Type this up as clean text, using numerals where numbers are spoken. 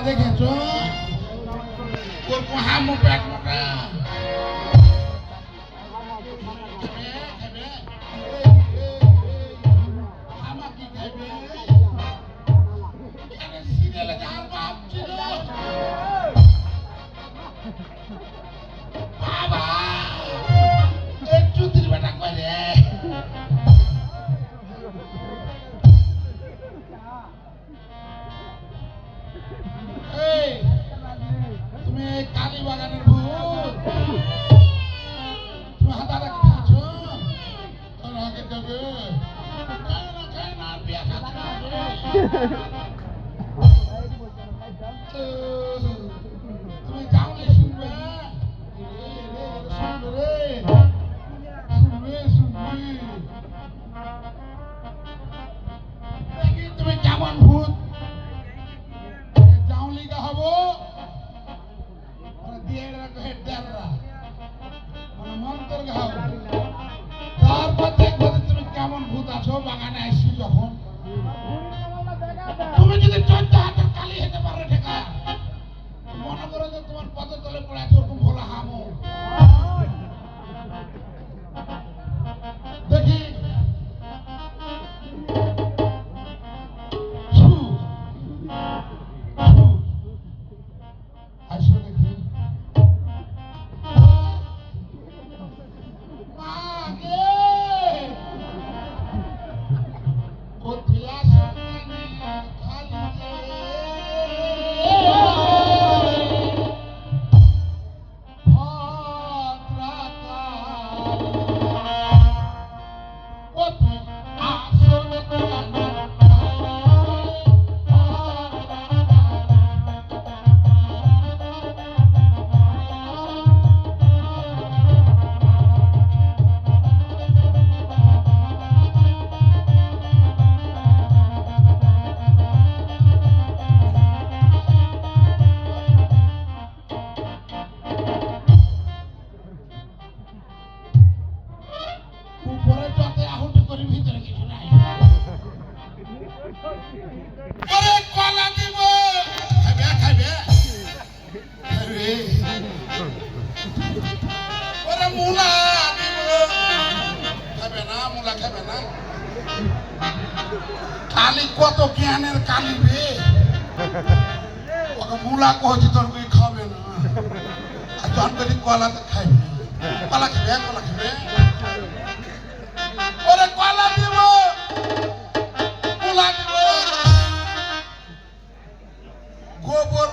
দেখেছো ওর হামো পেট মোটা তুমি কালী বাগানের ভূত তুমি হাতা রাখছো তোর আগে যাবে তুমি যাওনি শুনবে শুনবে তুমি কেমন ভূত যাওলিগা হবো দিয়ে রাখো হেডাররা মানে মন্তর গাও তারপর দেখবো তুমি কেমন ভূত আছো বাগানে আসছি যখন তুমি যদি 14 হাতের কালি হতে পারো ঠেকা মনে করো যে তোমার পদের তলে পড়ে আছে ওরকম ভোলা হামো দেখি আসো দেখি কালি কত জ্ঞানের কালি রে ওকে মুলা কহছি তোর কই খাবে না আর জন করি কলাতে খাইবে কলা খাবে ওরে কলা দিব মুলা দিব গোবর